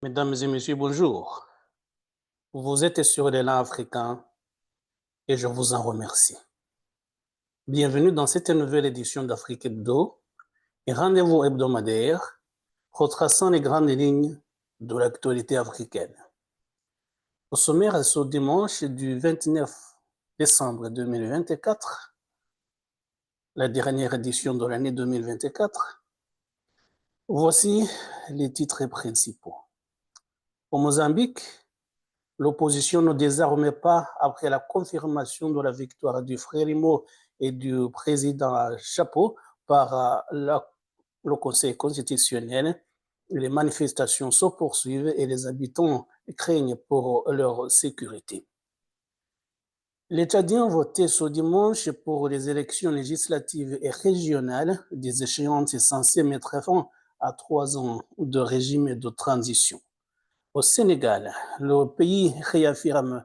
Mesdames et messieurs, bonjour. Vous êtes sur l'élan africain et je vous en remercie. Bienvenue dans cette nouvelle édition d'Afrique Hebdo et rendez-vous hebdomadaire retraçant les grandes lignes de l'actualité africaine. Au sommaire, ce dimanche du 29 décembre 2024, la dernière édition de l'année 2024, voici les titres principaux. Au Mozambique, l'opposition ne désarme pas après la confirmation de la victoire du Frélimo et du président Chapo par le Conseil constitutionnel. Les manifestations se poursuivent et les habitants craignent pour leur sécurité. Les Tchadiens ont voté ce dimanche pour les élections législatives et régionales, des échéances censées mettre fin à 3 ans de régime de transition. Au Sénégal, le pays réaffirme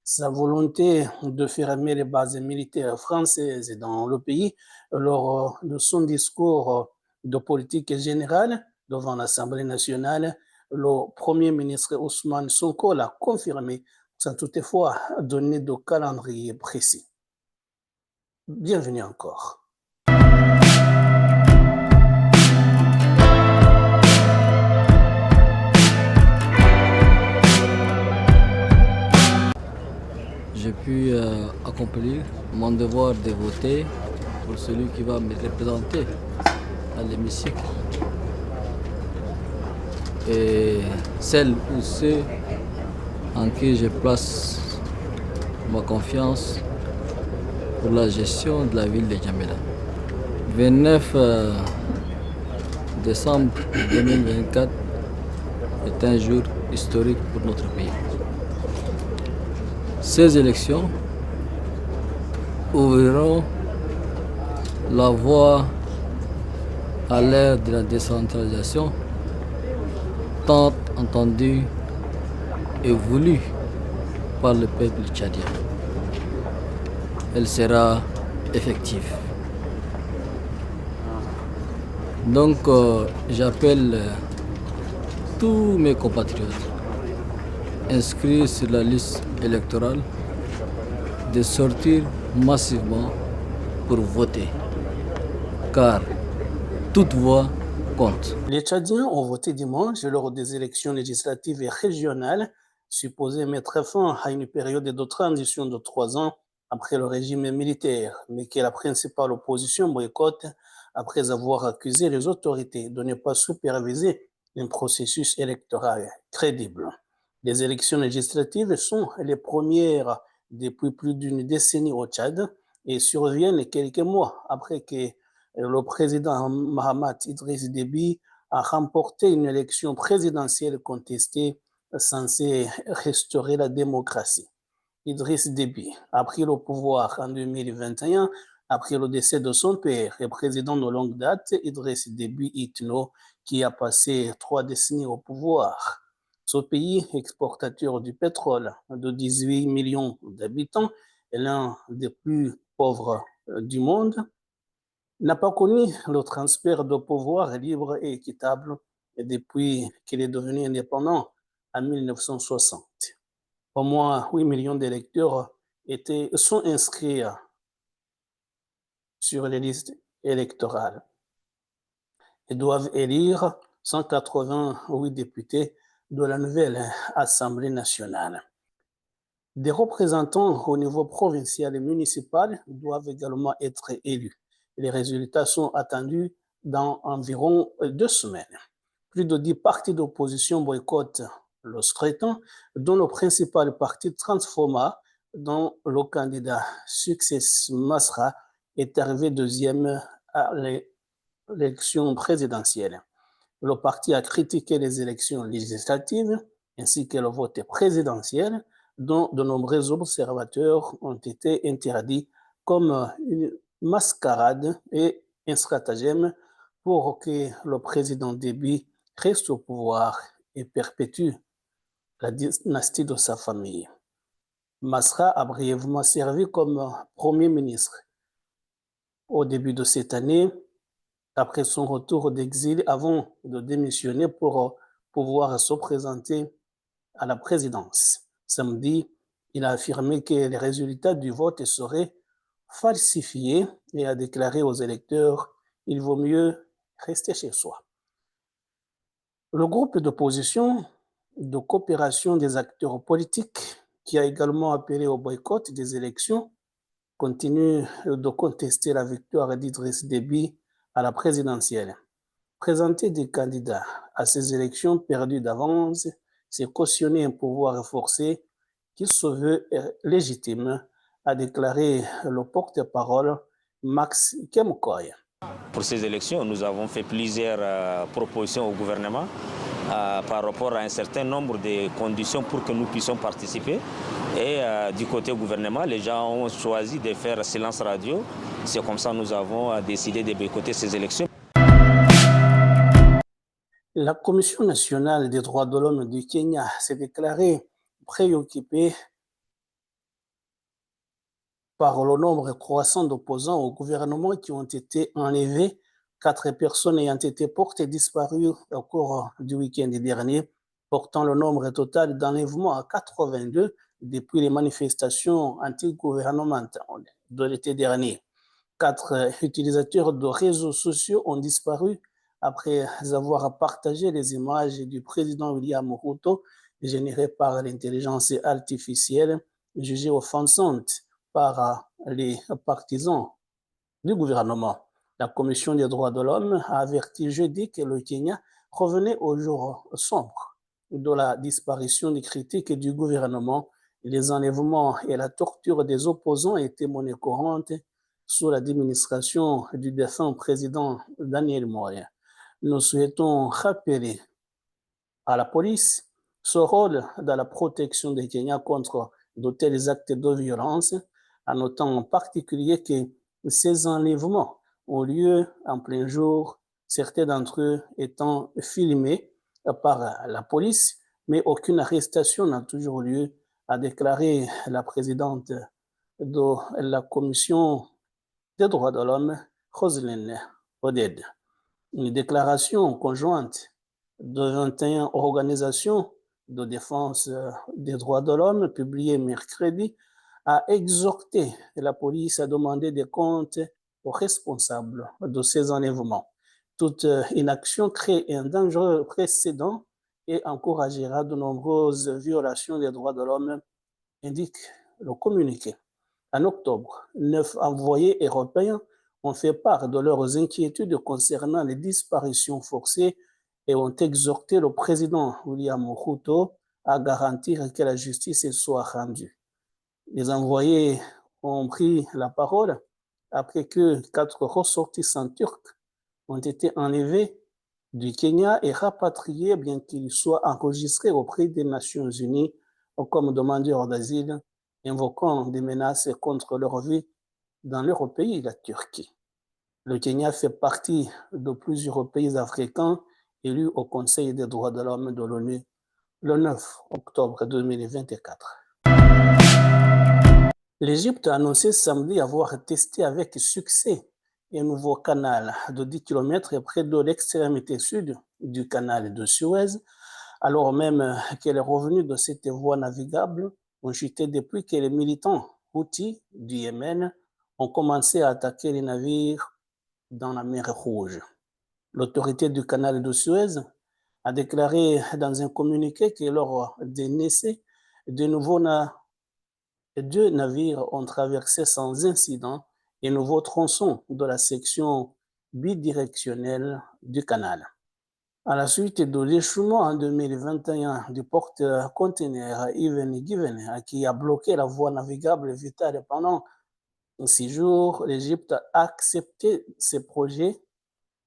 sa volonté de fermer les bases militaires françaises dans le pays lors de son discours de politique générale devant l'Assemblée nationale. Le Premier ministre Ousmane Sonko l'a confirmé sans toutefois donner de calendrier précis. Bienvenue encore. J'ai pu accomplir mon devoir de voter pour celui qui va me représenter à l'hémicycle. Et celle ou ceux en qui je place ma confiance pour la gestion de la ville de Djamena. 29 décembre 2024 est un jour historique pour notre pays. Ces élections ouvriront la voie à l'ère de la décentralisation tant entendue et voulue par le peuple tchadien. Elle sera effective. Donc j'appelle tous mes compatriotes inscrits sur la liste électorale de sortir massivement pour voter, car toute voix compte. Les Tchadiens ont voté dimanche lors des élections législatives et régionales supposées mettre fin à une période de transition de 3 ans après le régime militaire, mais que la principale opposition boycotte après avoir accusé les autorités de ne pas superviser un processus électoral crédible. Les élections législatives sont les premières depuis plus d'une décennie au Tchad et surviennent quelques mois après que le président Mahamat Idriss Déby a remporté une élection présidentielle contestée censée restaurer la démocratie. Idriss Déby a pris le pouvoir en 2021 après le décès de son père et président de longue date, Idriss Déby Itno, qui a passé 3 décennies au pouvoir. Ce pays, exportateur du pétrole de 18 millions d'habitants, est l'un des plus pauvres du monde, n'a pas connu le transfert de pouvoir libre et équitable depuis qu'il est devenu indépendant en 1960. Au moins 8 millions d'électeurs sont inscrits sur les listes électorales et doivent élire 188 députés de la nouvelle Assemblée nationale. Des représentants au niveau provincial et municipal doivent également être élus. Les résultats sont attendus dans environ 2 semaines. Plus de 10 partis d'opposition boycottent le scrutin, dont le principal parti Transforma, dont le candidat Success Masra est arrivé deuxième à l'élection présidentielle. Le parti a critiqué les élections législatives ainsi que le vote présidentiel, dont de nombreux observateurs ont été interdits comme une mascarade et un stratagème pour que le président Déby reste au pouvoir et perpétue la dynastie de sa famille. Masra a brièvement servi comme Premier ministre au début de cette année, après son retour d'exil, avant de démissionner pour pouvoir se présenter à la présidence. Samedi, il a affirmé que les résultats du vote seraient falsifiés et a déclaré aux électeurs qu'il vaut mieux rester chez soi. Le groupe d'opposition de coopération des acteurs politiques, qui a également appelé au boycott des élections, continue de contester la victoire d'Idriss Déby à la présidentielle. Présenter des candidats à ces élections perdues d'avance, c'est cautionner un pouvoir forcé qui se veut légitime, a déclaré le porte-parole Max Kemkoy. Pour ces élections, nous avons fait plusieurs propositions au gouvernement par rapport à un certain nombre de conditions pour que nous puissions participer. Et du côté gouvernement, les gens ont choisi de faire silence radio. C'est comme ça que nous avons décidé de boycotter ces élections. La Commission nationale des droits de l'homme du Kenya s'est déclarée préoccupée par le nombre croissant d'opposants au gouvernement qui ont été enlevés. 4 personnes ayant été portées disparues au cours du week-end dernier, portant le nombre total d'enlèvements à 82 depuis les manifestations anti-gouvernementales de l'été dernier. 4 utilisateurs de réseaux sociaux ont disparu après avoir partagé les images du président William Ruto générées par l'intelligence artificielle jugées offensantes par les partisans du gouvernement. La Commission des droits de l'homme a averti jeudi que le Kenya revenait au jour sombre de la disparition des critiques du gouvernement. Les enlèvements et la torture des opposants étaient monnaie courante sous l'administration du défunt président Daniel Moi. Nous souhaitons rappeler à la police ce rôle dans la protection des Kenyans contre de tels actes de violence, en notant en particulier que ces enlèvements ont lieu en plein jour, certains d'entre eux étant filmés par la police, mais aucune arrestation n'a toujours lieu, a déclaré la présidente de la Commission des droits de l'homme, Roselyne Oded. Une déclaration conjointe de 21 organisations de défense des droits de l'homme publiée mercredi a exhorté la police à demander des comptes aux responsables de ces enlèvements. Toute inaction crée un dangereux précédent et encouragera de nombreuses violations des droits de l'homme, indique le communiqué. En octobre, 9 envoyés européens ont fait part de leurs inquiétudes concernant les disparitions forcées et ont exhorté le président William Ruto à garantir que la justice soit rendue. Les envoyés ont pris la parole après que 4 ressortissants turcs ont été enlevés du Kenya et rapatriés, bien qu'ils soient enregistrés auprès des Nations Unies comme demandeurs d'asile, invoquant des menaces contre leur vie dans leur pays, la Turquie. Le Kenya fait partie de plusieurs pays africains élus au Conseil des droits de l'homme de l'ONU le 9 octobre 2024. L'Égypte a annoncé samedi avoir testé avec succès un nouveau canal de 10 km près de l'extrémité sud du canal de Suez, alors même que les revenus de cette voie navigable ont chuté depuis que les militants Houthis du Yémen ont commencé à attaquer les navires dans la mer Rouge. L'autorité du canal de Suez a déclaré dans un communiqué que lors des essais, deux navires ont traversé sans incident un nouveau tronçon de la section bidirectionnelle du canal. À la suite de l'échouement en 2021 du porte-conteneur Even Given, qui a bloqué la voie navigable vitale pendant 6 jours, l'Égypte a accepté ces projets.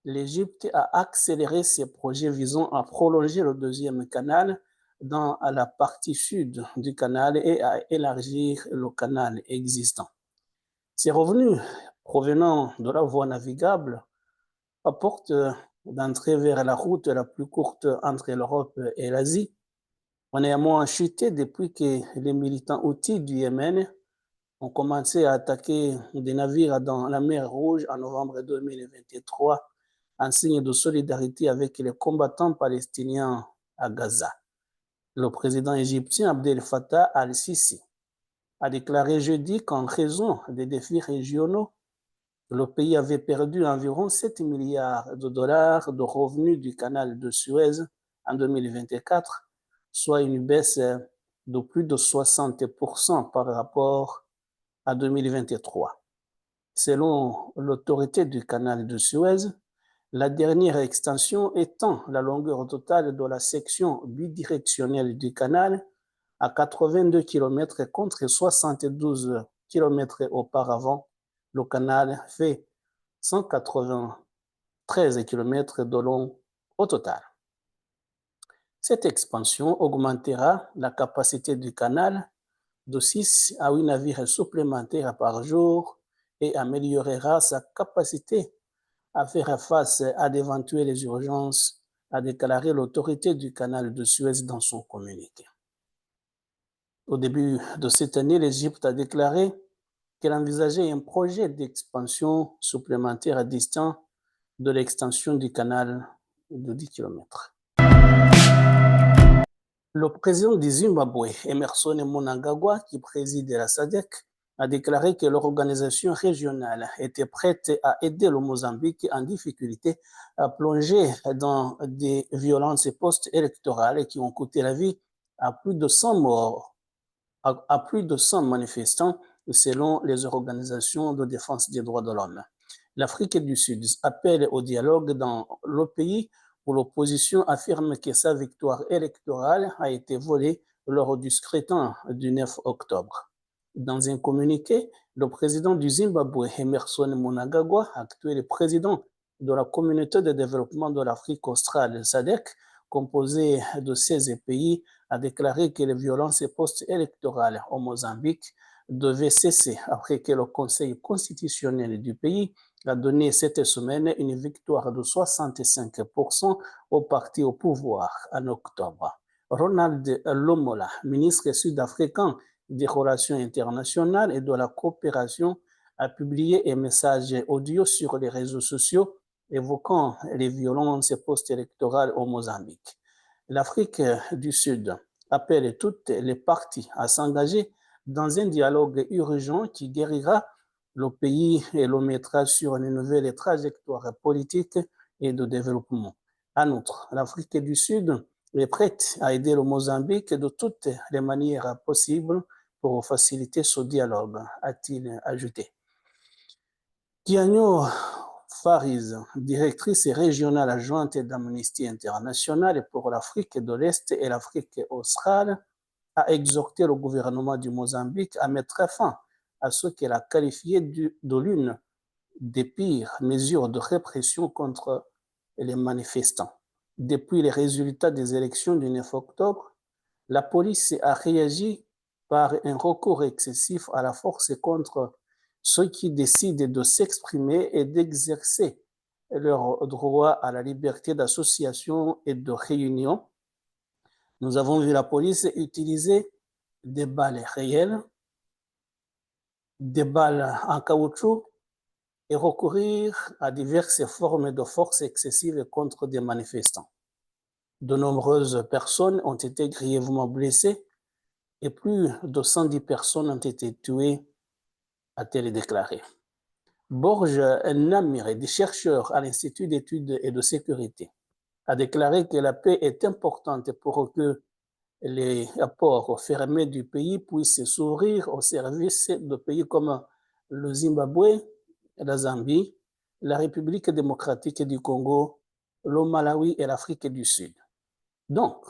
L'Égypte a accéléré ses projets visant à prolonger le deuxième canal dans la partie sud du canal et à élargir le canal existant. Ces revenus provenant de la voie navigable apportent d'entrer vers la route la plus courte entre l'Europe et l'Asie. On est néanmoins chuté depuis que les militants Houthis du Yémen ont commencé à attaquer des navires dans la mer Rouge en novembre 2023 en signe de solidarité avec les combattants palestiniens à Gaza. Le président égyptien Abdel Fattah al-Sisi a déclaré jeudi qu'en raison des défis régionaux, le pays avait perdu environ 7 milliards de dollars de revenus du canal de Suez en 2024, soit une baisse de plus de 60% par rapport à 2023. Selon l'autorité du canal de Suez, la dernière extension étend la longueur totale de la section bidirectionnelle du canal à 82 km contre 72 km auparavant. Le canal fait 193 km de long au total. Cette expansion augmentera la capacité du canal de 6 à 8 navires supplémentaires par jour et améliorera sa capacité à faire face à d'éventuelles urgences, a déclaré l'autorité du canal de Suez dans son communiqué. Au début de cette année, l'Égypte a déclaré qu'elle envisageait un projet d'expansion supplémentaire à distance de l'extension du canal de 10 km. Le président du Zimbabwe, Emmerson Mnangagwa, qui préside la SADC, a déclaré que l'organisation régionale était prête à aider le Mozambique en difficulté à plonger dans des violences post-électorales qui ont coûté la vie à plus de 100 morts, à plus de 100 manifestants, selon les organisations de défense des droits de l'homme. L'Afrique du Sud appelle au dialogue dans le pays où l'opposition affirme que sa victoire électorale a été volée lors du scrutin du 9 octobre. Dans un communiqué, le président du Zimbabwe, Emmerson Mnangagwa, actuel président de la communauté de développement de l'Afrique australe, SADC, composée de 16 pays, a déclaré que les violences post-électorales au Mozambique devaient cesser après que le Conseil constitutionnel du pays a donné cette semaine une victoire de 65% au parti au pouvoir en octobre. Ronald Lomola, ministre sud-africain des Relations internationales et de la coopération, a publié un message audio sur les réseaux sociaux évoquant les violences post-électorales au Mozambique. L'Afrique du Sud appelle toutes les parties à s'engager dans un dialogue urgent qui guérira le pays et le mettra sur une nouvelle trajectoire politique et de développement. En outre, l'Afrique du Sud est prête à aider le Mozambique de toutes les manières possibles pour faciliter ce dialogue, a-t-il ajouté. Kianyo Fariz, directrice régionale adjointe d'Amnesty International pour l'Afrique de l'Est et l'Afrique australe, a exhorté le gouvernement du Mozambique à mettre fin à ce qu'elle a qualifié de l'une des pires mesures de répression contre les manifestants. Depuis les résultats des élections du 9 octobre, la police a réagi par un recours excessif à la force contre ceux qui décident de s'exprimer et d'exercer leur droit à la liberté d'association et de réunion. Nous avons vu la police utiliser des balles réelles, des balles en caoutchouc et recourir à diverses formes de force excessive contre des manifestants. De nombreuses personnes ont été grièvement blessées et plus de 110 personnes ont été tuées, a-t-elle déclaré. Borge Namire, des chercheurs à l'Institut d'études et de sécurité, a déclaré que la paix est importante pour que les ports fermés du pays puissent s'ouvrir au service de pays comme le Zimbabwe, la Zambie, la République démocratique du Congo, le Malawi et l'Afrique du Sud. Donc,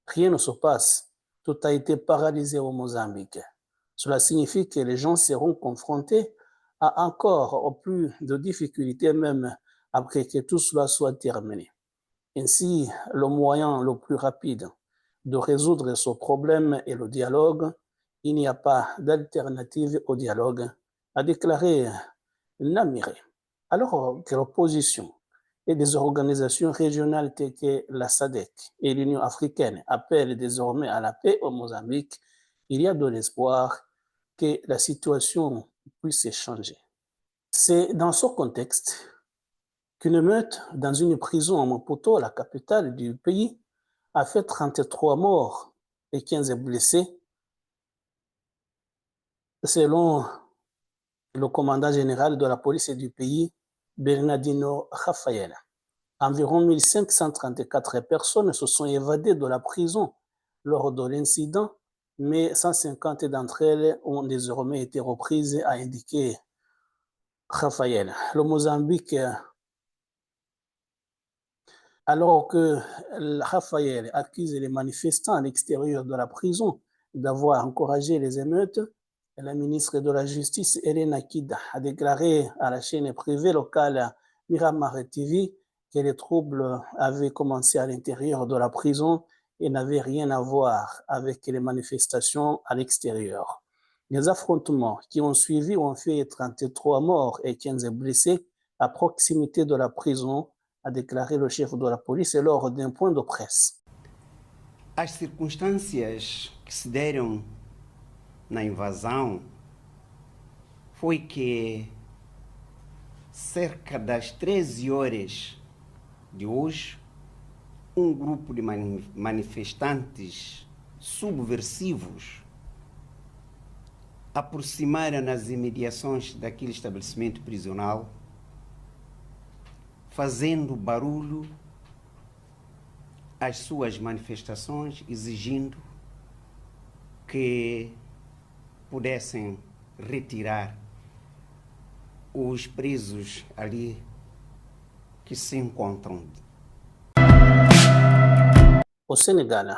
rien ne se passe. Tout a été paralysé au Mozambique. Cela signifie que les gens seront confrontés à encore plus de difficultés, même après que tout cela soit terminé. Ainsi, le moyen le plus rapide de résoudre ce problème est le dialogue. Il n'y a pas d'alternative au dialogue, a déclaré Namire. Alors que l'opposition et des organisations régionales telles que la SADC et l'Union africaine appellent désormais à la paix au Mozambique, il y a de l'espoir que la situation puisse changer. C'est dans ce contexte qu'une meute dans une prison à Maputo, la capitale du pays, a fait 33 morts et 15 blessés, selon le commandant général de la police du pays, Bernardino Rafael. Environ 1534 personnes se sont évadées de la prison lors de l'incident, mais 150 d'entre elles ont désormais été reprises, a indiqué Rafael. Le Mozambique, alors que Rafael accuse les manifestants à l'extérieur de la prison d'avoir encouragé les émeutes, la ministre de la Justice, Elena Kida, a déclaré à la chaîne privée locale Miramar TV que les troubles avaient commencé à l'intérieur de la prison et n'avaient rien à voir avec les manifestations à l'extérieur. Les affrontements qui ont suivi ont fait 33 morts et 15 blessés à proximité de la prison, a déclaré le chef de la police lors d'un point de presse. As circunstâncias que se deram na invasão foi que cerca das 13 horas de hoje, grupo de manifestantes subversivos aproximaram nas imediações daquele estabelecimento prisional, fazendo barulho às suas manifestações, exigindo que pudessem retirar os presos ali que se encontram. Au Sénégal,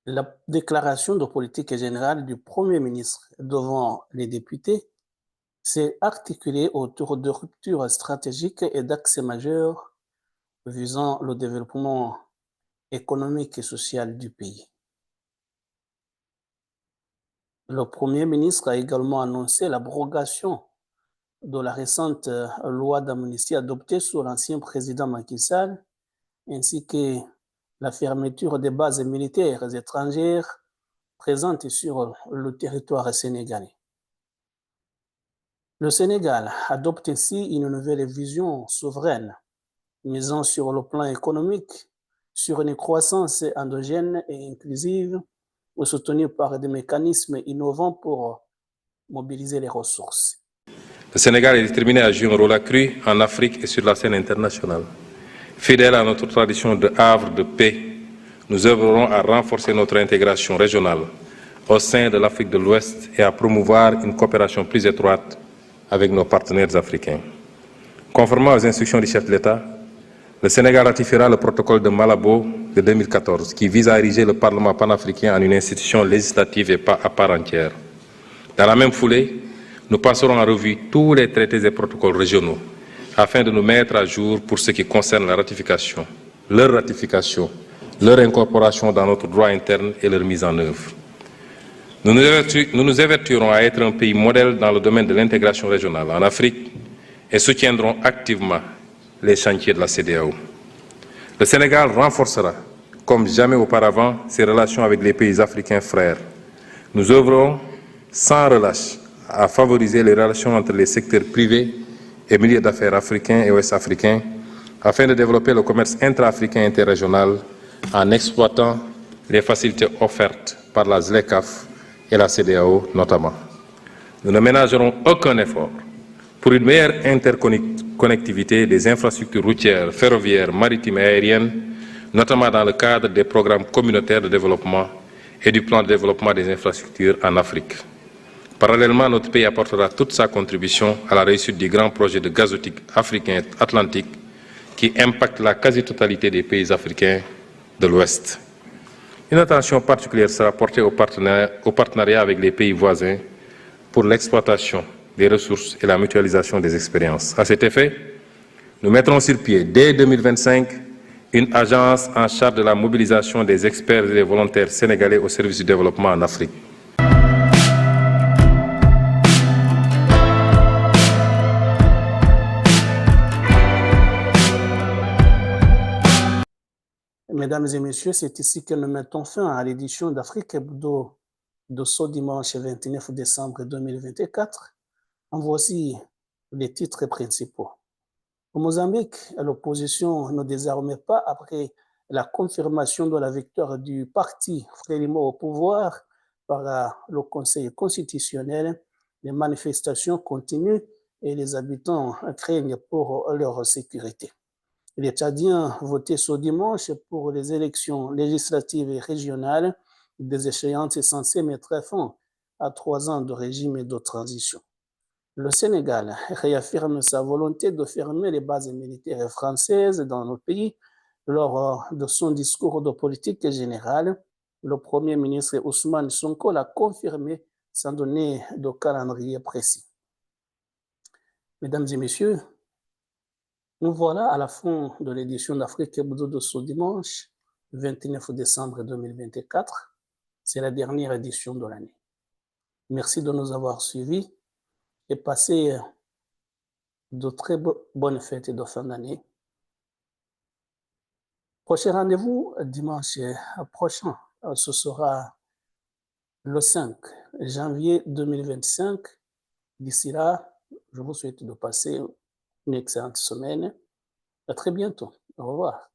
la déclaration de politique générale du Premier ministre devant les députés s'est articulée autour de ruptures stratégiques et d'axes majeurs visant le développement économique et social du pays. Le Premier ministre a également annoncé l'abrogation de la récente loi d'amnistie adoptée sous l'ancien président Macky Sall, ainsi que la fermeture des bases militaires étrangères présentes sur le territoire sénégalais. Le Sénégal adopte ainsi une nouvelle vision souveraine, misant sur le plan économique, sur une croissance endogène et inclusive, soutenue par des mécanismes innovants pour mobiliser les ressources. Le Sénégal est déterminé à jouer un rôle accru en Afrique et sur la scène internationale. Fidèle à notre tradition de havre de paix, nous œuvrerons à renforcer notre intégration régionale au sein de l'Afrique de l'Ouest et à promouvoir une coopération plus étroite avec nos partenaires africains. Conformément aux instructions du chef de l'État, le Sénégal ratifiera le protocole de Malabo de 2014 qui vise à ériger le Parlement panafricain en une institution législative et pas à part entière. Dans la même foulée, nous passerons en revue tous les traités et protocoles régionaux afin de nous mettre à jour pour ce qui concerne la ratification, leur incorporation dans notre droit interne et leur mise en œuvre. Nous nous évertuerons à être un pays modèle dans le domaine de l'intégration régionale en Afrique et soutiendrons activement les chantiers de la CEDEAO. Le Sénégal renforcera, comme jamais auparavant, ses relations avec les pays africains frères. Nous œuvrons sans relâche à favoriser les relations entre les secteurs privés et milieux d'affaires africains et ouest-africains afin de développer le commerce intra-africain et interrégional en exploitant les facilités offertes par la ZLECAf et la CEDEAO notamment. Nous ne ménagerons aucun effort pour une meilleure interconnectivité des infrastructures routières, ferroviaires, maritimes et aériennes, notamment dans le cadre des programmes communautaires de développement et du plan de développement des infrastructures en Afrique. Parallèlement, notre pays apportera toute sa contribution à la réussite du grand projet de gazoduc africain atlantique qui impacte la quasi-totalité des pays africains de l'Ouest. Une attention particulière sera portée au partenariat avec les pays voisins pour l'exploitation des ressources et la mutualisation des expériences. À cet effet, nous mettrons sur pied dès 2025 une agence en charge de la mobilisation des experts et des volontaires sénégalais au service du développement en Afrique. Mesdames et messieurs, c'est ici que nous mettons fin à l'édition d'Afrique Hebdo de ce dimanche 29 décembre 2024. En voici les titres principaux. Au Mozambique, l'opposition ne désarme pas après la confirmation de la victoire du parti Frélimo au pouvoir par le Conseil constitutionnel. Les manifestations continuent et les habitants craignent pour leur sécurité. Les Tchadiens votaient ce dimanche pour les élections législatives et régionales, des échéances censées mettre fin à 3 ans de régime et de transition. Le Sénégal réaffirme sa volonté de fermer les bases militaires françaises dans le pays. Lors de son discours de politique générale, le Premier ministre Ousmane Sonko l'a confirmé sans donner de calendrier précis. Mesdames et messieurs, nous voilà à la fin de l'édition d'Afrique Hebdo de ce dimanche, 29 décembre 2024. C'est la dernière édition de l'année. Merci de nous avoir suivis et passez de très bonnes fêtes de fin d'année. Prochain rendez-vous dimanche prochain, ce sera le 5 janvier 2025. D'ici là, je vous souhaite de passer une excellente semaine. À très bientôt. Au revoir.